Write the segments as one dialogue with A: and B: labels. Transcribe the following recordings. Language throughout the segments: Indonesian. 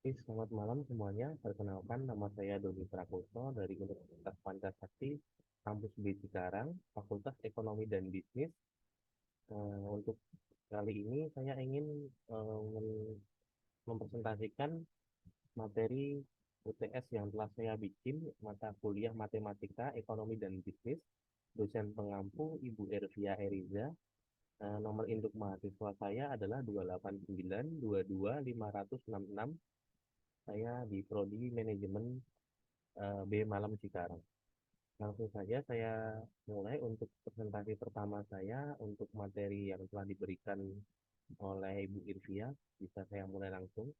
A: Selamat malam semuanya. Perkenalkan, nama saya Doni Prakoso dari Universitas Pancasakti, Kampus B Cikarang, Fakultas Ekonomi dan Bisnis. Untuk kali ini saya ingin mempresentasikan materi UTS yang telah saya bikin, mata kuliah Matematika, Ekonomi dan Bisnis, dosen pengampu Ibu Ervia Eriza. Nomor induk mahasiswa saya adalah 289225566. Saya di Prodi Manajemen B Malam Cikarang. Langsung saja saya mulai untuk presentasi pertama saya untuk materi yang telah diberikan oleh Ibu Irvia. Bisa saya mulai langsung.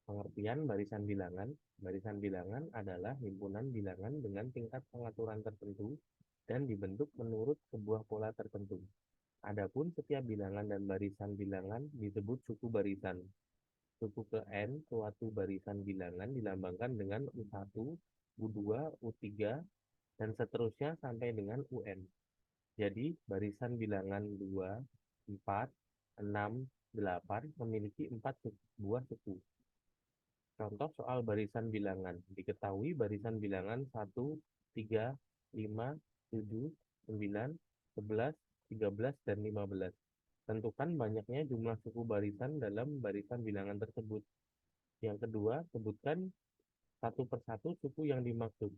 A: Pengertian barisan bilangan. Barisan bilangan adalah himpunan bilangan dengan tingkat pengaturan tertentu dan dibentuk menurut sebuah pola tertentu. Adapun setiap bilangan dan barisan bilangan disebut suku barisan. Suku ke N suatu barisan bilangan dilambangkan dengan U1, U2, U3, dan seterusnya sampai dengan UN. Jadi, barisan bilangan 2, 4, 6, 8 memiliki 4 buah suku. Contoh soal barisan bilangan. Diketahui barisan bilangan 1, 3, 5, 7, 9, 11, 13, dan 15. Tentukan banyaknya jumlah suku barisan dalam barisan bilangan tersebut. Yang kedua, sebutkan satu persatu suku yang dimaksud.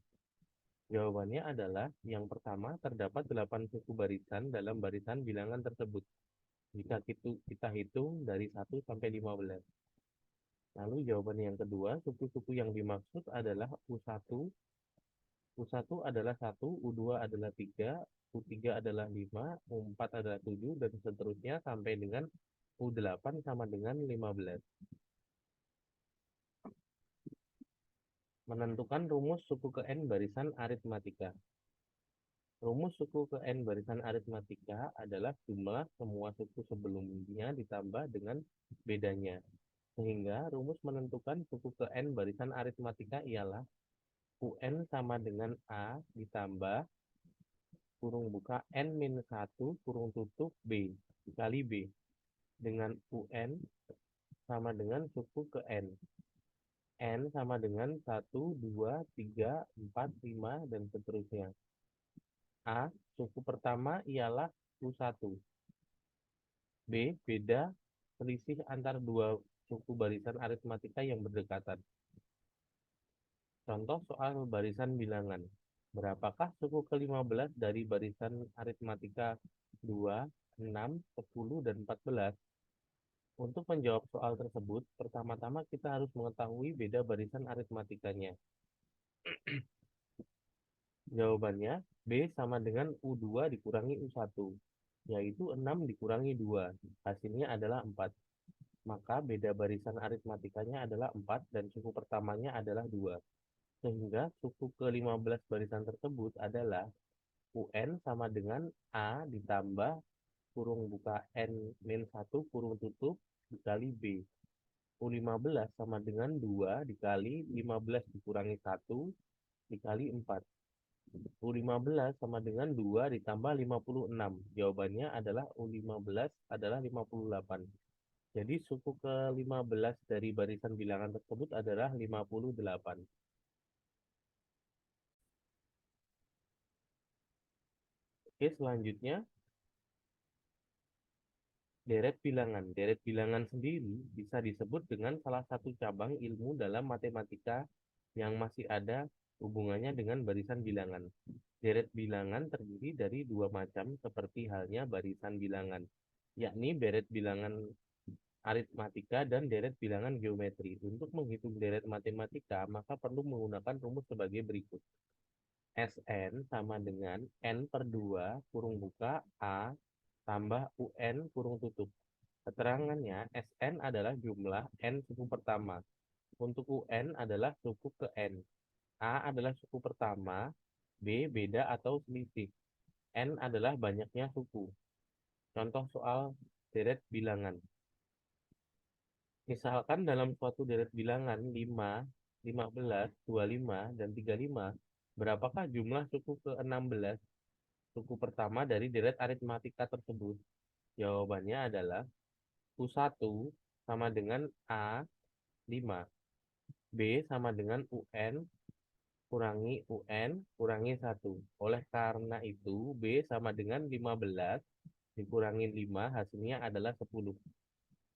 A: Jawabannya adalah yang pertama, terdapat 8 suku barisan dalam barisan bilangan tersebut. Jika kita hitung dari 1 sampai 15. Lalu jawaban yang kedua, suku-suku yang dimaksud adalah U1. U1 adalah 1, U2 adalah 3, U3 adalah 5, U4 adalah 7, dan seterusnya sampai dengan U8 sama dengan 15. Menentukan rumus suku ke N barisan aritmatika. Rumus suku ke N barisan aritmatika adalah jumlah semua suku sebelumnya ditambah dengan bedanya. Sehingga rumus menentukan suku ke N barisan aritmatika ialah UN sama dengan A ditambah kurung buka N minus 1 kurung tutup B dikali B. Dengan UN sama dengan suku ke N. N sama dengan 1, 2, 3, 4, 5, dan seterusnya. A, suku pertama ialah U1. B, beda selisih antar dua suku barisan aritmatika yang berdekatan. Contoh soal barisan bilangan. Berapakah suku ke-15 dari barisan aritmatika 2, 6, 10, dan 14? Untuk menjawab soal tersebut, pertama-tama kita harus mengetahui beda barisan aritmatikanya. Jawabannya, B sama dengan U2 dikurangi U1, yaitu 6 dikurangi 2. Hasilnya adalah 4. Maka beda barisan aritmatikanya adalah 4 dan suku pertamanya adalah 2. Sehingga suku ke-15 barisan tersebut adalah UN sama dengan A ditambah kurung buka N min 1 kurung tutup dikali B. U15 sama dengan 2 dikali 15 dikurangi 1 dikali 4. U15 sama dengan 2 ditambah 56. Jawabannya adalah U15 adalah 58. Jadi suku ke-15 dari barisan bilangan tersebut adalah 58. Oke, selanjutnya deret bilangan. Deret bilangan sendiri bisa disebut dengan salah satu cabang ilmu dalam matematika yang masih ada hubungannya dengan barisan bilangan. Deret bilangan terdiri dari dua macam seperti halnya barisan bilangan, yakni deret bilangan aritmatika dan deret bilangan geometri. Untuk menghitung deret matematika, maka perlu menggunakan rumus sebagai berikut. Sn sama dengan N per 2 kurung buka A tambah UN kurung tutup. Keterangannya, Sn adalah jumlah N suku pertama. Untuk UN adalah suku ke N. A adalah suku pertama, B beda atau selisih. N adalah banyaknya suku. Contoh soal deret bilangan. Misalkan dalam suatu deret bilangan 5, 15, 25, dan 35, berapakah jumlah suku ke-16, suku pertama dari deret aritmatika tersebut? Jawabannya adalah U1 sama dengan A5. B sama dengan UN kurangi UN kurangi 1. Oleh karena itu, B sama dengan 15 dikurangi 5, hasilnya adalah 10.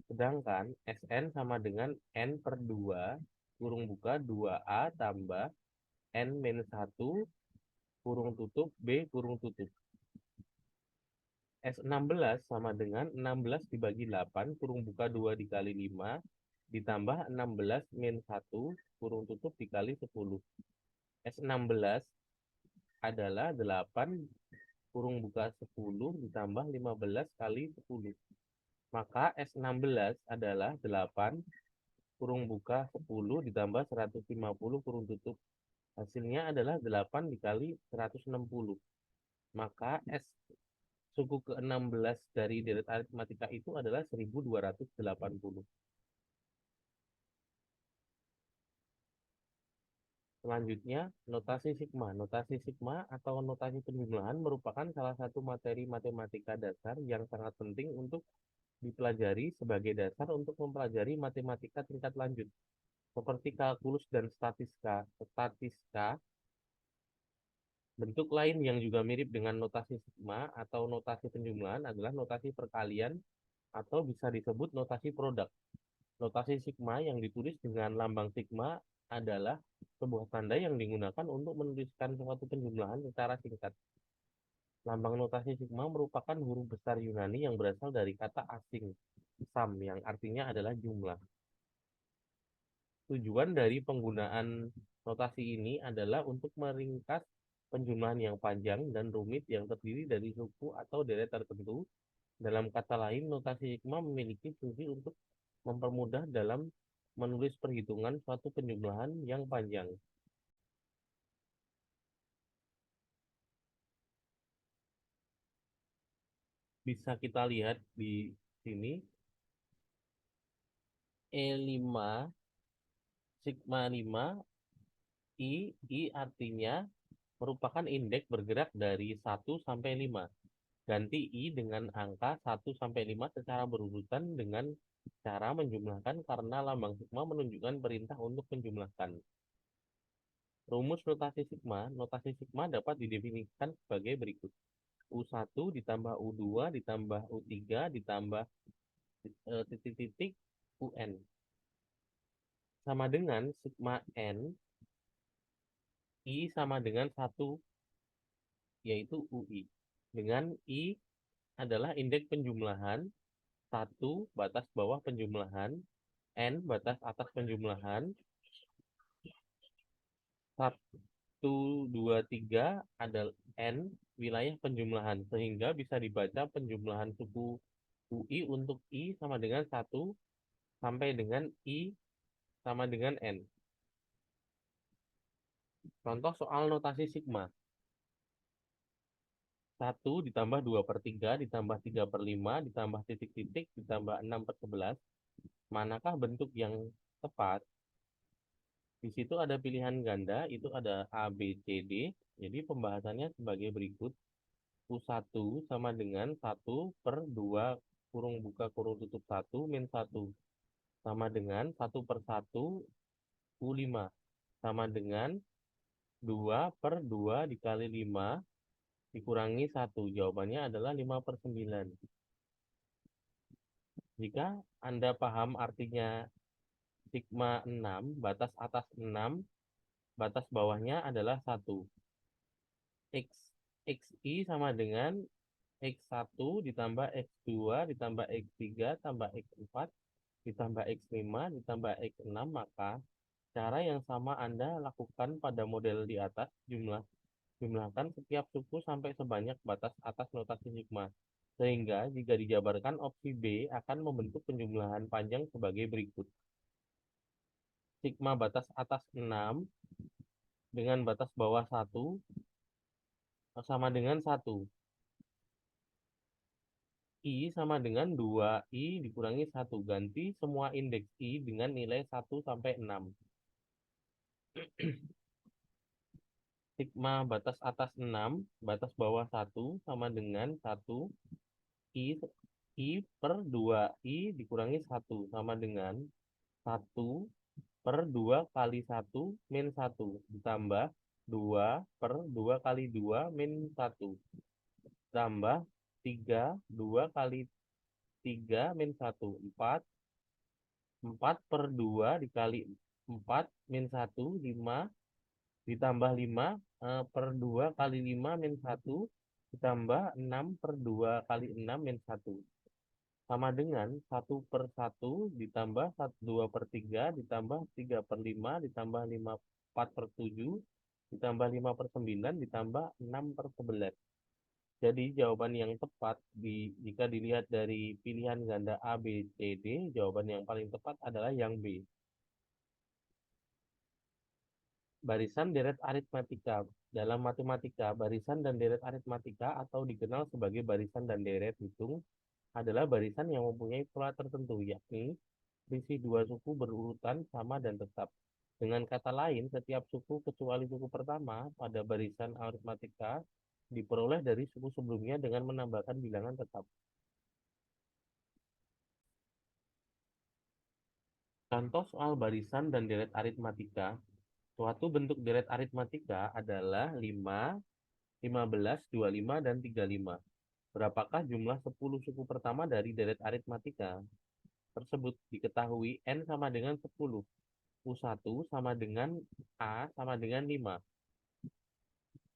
A: Sedangkan SN sama dengan N per 2, kurung buka 2A tambah N minus 1, kurung tutup, B kurung tutup. S16 sama dengan 16 dibagi 8, kurung buka 2 dikali 5, ditambah 16 min 1, kurung tutup dikali 10. S16 adalah 8, kurung buka 10, ditambah 15 kali 10. Maka S16 adalah 8, kurung buka 10, ditambah 150, kurung tutup. Hasilnya adalah 8 dikali 160. Maka S suku ke-16 dari deret aritmatika itu adalah 1280. Selanjutnya, notasi sigma. Notasi sigma atau notasi penjumlahan merupakan salah satu materi matematika dasar yang sangat penting untuk dipelajari sebagai dasar untuk mempelajari matematika tingkat lanjut, seperti kalkulus dan statistika. Bentuk lain yang juga mirip dengan notasi sigma atau notasi penjumlahan adalah notasi perkalian atau bisa disebut notasi produk. Notasi sigma yang ditulis dengan lambang sigma adalah sebuah tanda yang digunakan untuk menuliskan suatu penjumlahan secara singkat. Lambang notasi sigma merupakan huruf besar Yunani yang berasal dari kata asing, sam, yang artinya adalah jumlah. Tujuan dari penggunaan notasi ini adalah untuk meringkas penjumlahan yang panjang dan rumit yang terdiri dari suku atau deret tertentu. Dalam kata lain, notasi sigma memiliki fungsi untuk mempermudah dalam menulis perhitungan suatu penjumlahan yang panjang. Bisa kita lihat di sini, E5, sigma 5, I artinya merupakan indeks bergerak dari 1 sampai 5. Ganti I dengan angka 1 sampai 5 secara berurutan dengan cara menjumlahkan karena lambang sigma menunjukkan perintah untuk menjumlahkan. Rumus notasi sigma dapat didefinisikan sebagai berikut. U1 ditambah U2 ditambah U3 ditambah titik-titik UN. Sama dengan sigma N, I sama dengan 1, yaitu UI. Dengan I adalah indeks penjumlahan, 1 batas bawah penjumlahan, N batas atas penjumlahan, 1, 2, 3 adalah N wilayah penjumlahan, sehingga bisa dibaca penjumlahan suku UI untuk I sama dengan 1 sampai dengan I sama dengan N. Contoh soal notasi sigma. 1 ditambah 2 per 3 ditambah 3 per 5 ditambah titik-titik ditambah 6 per 11. Manakah bentuk yang tepat? Di situ ada pilihan ganda, itu ada A, B, C, D. Jadi pembahasannya sebagai berikut. U1 sama dengan 1 per 2 kurung buka kurung tutup 1 min 1. Sama dengan 1 per 1 U5. Sama dengan 2 per 2 dikali 5 dikurangi 1. Jawabannya adalah 5 per 9. Jika Anda paham artinya sigma 6, batas atas 6, batas bawahnya adalah 1. X, XI sama dengan X1 ditambah X2 ditambah X3 tambah X4 ditambah X5 ditambah X6, maka cara yang sama Anda lakukan pada model di atas, jumlahkan setiap suku sampai sebanyak batas atas notasi sigma. Sehingga jika dijabarkan opsi B akan membentuk penjumlahan panjang sebagai berikut. Sigma batas atas 6 dengan batas bawah 1 sama dengan 1. I sama dengan 2I dikurangi 1. Ganti semua indeks I dengan nilai 1 sampai 6. Sigma batas atas 6, batas bawah 1 sama dengan 1. I, I per 2I dikurangi 1 sama dengan 1 per 2 kali 1 min 1 ditambah 2 per 2 kali 2 min 1 tambah 3, 2 kali 3 min 1, 4, 4 per 2 dikali 4 min 1, 5, ditambah 5 per 2 kali 5 min 1, ditambah 6 per 2 kali 6 min 1. Sama dengan 1 per 1 ditambah 2 per 3 ditambah 3 per 5 ditambah 5 4 per 7 ditambah 5 per 9 ditambah 6 per 11. Jadi jawaban yang tepat jika dilihat dari pilihan ganda A, B, C, D, jawaban yang paling tepat adalah yang B. Barisan deret aritmatika. Dalam matematika, barisan dan deret aritmatika atau dikenal sebagai barisan dan deret hitung adalah barisan yang mempunyai pola tertentu, yakni selisih dua suku berurutan sama dan tetap. Dengan kata lain, setiap suku kecuali suku pertama pada barisan aritmatika diperoleh dari suku sebelumnya dengan menambahkan bilangan tetap. Contoh soal barisan dan deret aritmatika. Suatu bentuk deret aritmatika adalah 5, 15, 25, dan 35. Berapakah jumlah 10 suku pertama dari deret aritmatika tersebut? Diketahui N sama dengan 10. U1 sama dengan A sama dengan 5.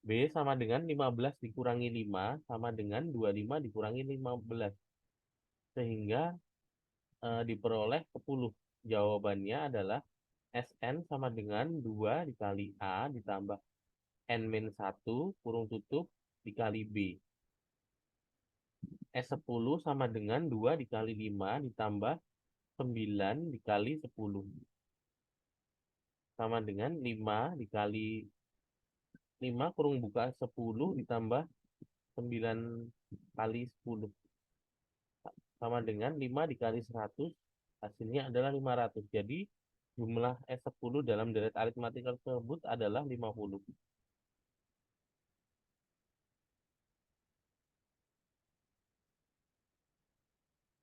A: B sama dengan 15 dikurangi 5 sama dengan 25 dikurangi 15. Sehingga diperoleh 10. Jawabannya adalah Sn sama dengan 2 dikali A ditambah N-1 kurung tutup dikali B. S10 sama dengan 2 dikali 5 ditambah 9 dikali 10. Sama dengan 5 dikali 5 kurung buka 10 ditambah 9 kali 10. Sama dengan 5 dikali 100, hasilnya adalah 500. Jadi jumlah S10 dalam deret aritmatika tersebut adalah 50.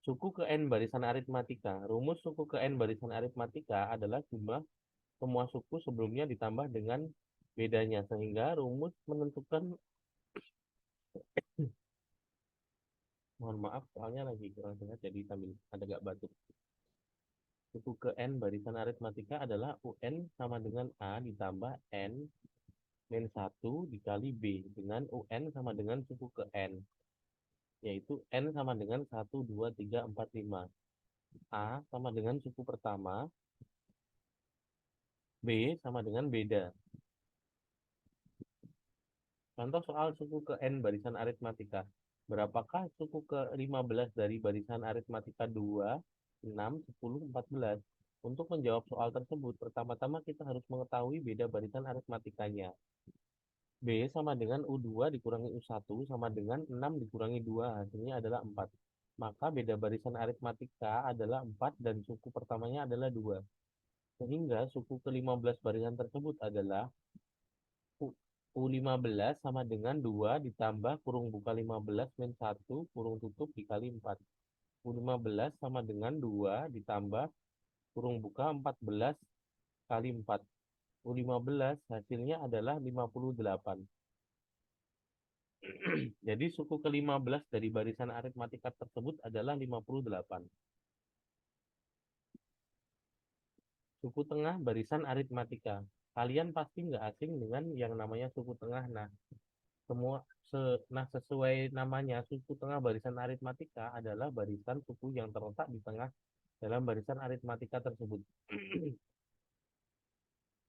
A: Suku ke N barisan aritmatika. Rumus suku ke N barisan aritmatika adalah jumlah semua suku sebelumnya ditambah dengan bedanya. Sehingga rumus menentukan, mohon maaf soalnya lagi kurang sehat jadi sambil ada gak batuk. Suku ke N barisan aritmatika adalah UN sama dengan A ditambah N min 1 dikali B dengan UN sama dengan suku ke N. Yaitu N sama dengan 1, 2, 3, 4, 5. A sama dengan suku pertama, B sama dengan beda. Contoh soal suku ke N barisan aritmatika. Berapakah suku ke 15 dari barisan aritmatika 2, 6, 10, 14? Untuk menjawab soal tersebut, pertama-tama kita harus mengetahui beda barisan aritmatikanya. B sama dengan U2 dikurangi U1 sama dengan 6 dikurangi 2, hasilnya adalah 4. Maka beda barisan aritmatika adalah 4 dan suku pertamanya adalah 2. Sehingga suku ke-15 barisan tersebut adalah U15 sama dengan 2 ditambah kurung buka 15 min 1 kurung tutup dikali 4. U15 sama dengan 2 ditambah kurung buka 14 kali 4. U15 hasilnya adalah 58. Jadi suku ke-15 dari barisan aritmatika tersebut adalah 58. Suku tengah barisan aritmatika. Kalian pasti nggak asing dengan yang namanya suku tengah. Sesuai namanya, suku tengah barisan aritmatika adalah barisan suku yang terletak di tengah dalam barisan aritmatika tersebut.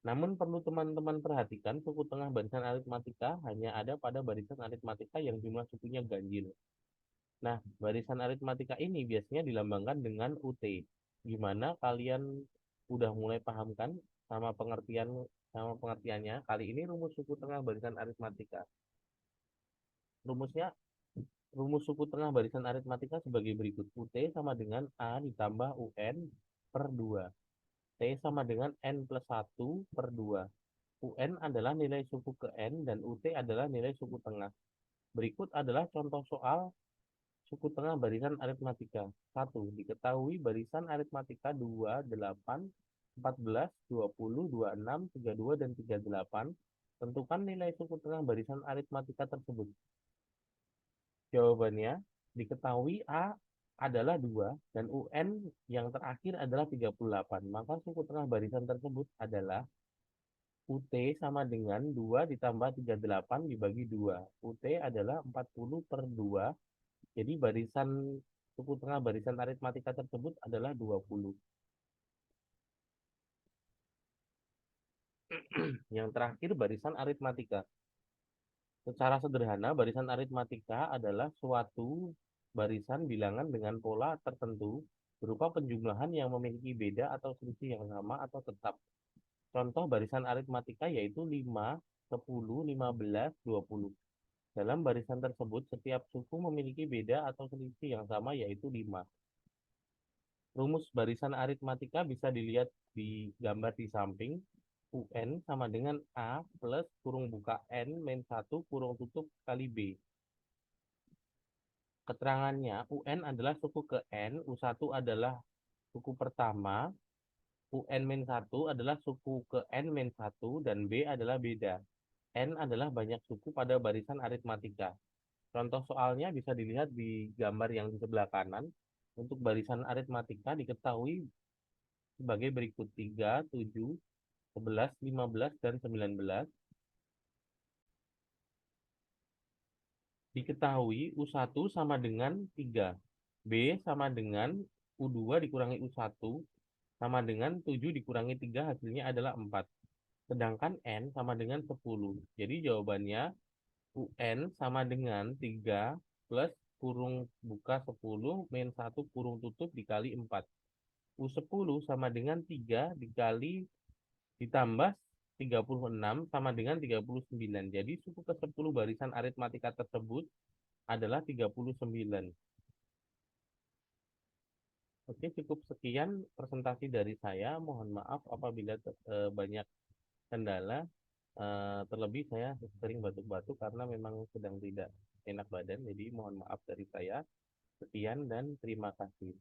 A: Namun perlu teman-teman perhatikan, suku tengah barisan aritmatika hanya ada pada barisan aritmatika yang jumlah sukunya ganjil. Nah, barisan aritmatika ini biasanya dilambangkan dengan UT. Gimana kalian udah mulai paham kan sama pengertiannya? Kali ini rumus suku tengah barisan aritmatika. Rumus suku tengah barisan aritmatika sebagai berikut. UT sama dengan A ditambah UN per 2. T sama dengan N plus 1 per 2. UN adalah nilai suku ke N dan UT adalah nilai suku tengah. Berikut adalah contoh soal Suku tengah barisan aritmatika. 1. Diketahui barisan aritmatika 2, 8, 14, 20, 26, 32, dan 38. Tentukan nilai suku tengah barisan aritmatika tersebut. Jawabannya, diketahui A adalah 2 dan UN yang terakhir adalah 38. Maka suku tengah barisan tersebut adalah UT sama dengan 2 ditambah 38 dibagi 2. UT adalah 40/2. Jadi barisan suku tengah barisan aritmatika tersebut adalah 20. Yang terakhir barisan aritmatika. Secara sederhana, barisan aritmatika adalah suatu barisan bilangan dengan pola tertentu berupa penjumlahan yang memiliki beda atau selisih yang sama atau tetap. Contoh barisan aritmatika yaitu 5, 10, 15, 20. Dalam barisan tersebut, setiap suku memiliki beda atau selisih yang sama yaitu 5. Rumus barisan aritmatika bisa dilihat di gambar di samping. UN sama dengan A plus kurung buka N min 1 kurung tutup kali B. Keterangannya, UN adalah suku ke N, U1 adalah suku pertama, UN-1 adalah suku ke N-1, dan B adalah beda. N adalah banyak suku pada barisan aritmatika. Contoh soalnya bisa dilihat di gambar yang di sebelah kanan. Untuk barisan aritmatika diketahui sebagai berikut 3, 7, 11, 15, dan 19. Diketahui U1 sama dengan 3. B sama dengan U2 dikurangi U1 sama dengan 7 dikurangi 3 hasilnya adalah 4. Sedangkan N sama dengan 10. Jadi jawabannya UN sama dengan 3 plus kurung buka 10 min 1 kurung tutup dikali 4. U10 sama dengan 3 dikali ditambah 36 sama dengan 39. Jadi suku ke-10 barisan aritmatika tersebut adalah 39. Oke, cukup sekian presentasi dari saya. Mohon maaf apabila banyak kendala. Terlebih saya sering batuk-batuk karena memang sedang tidak enak badan. Jadi mohon maaf dari saya. Sekian dan terima kasih.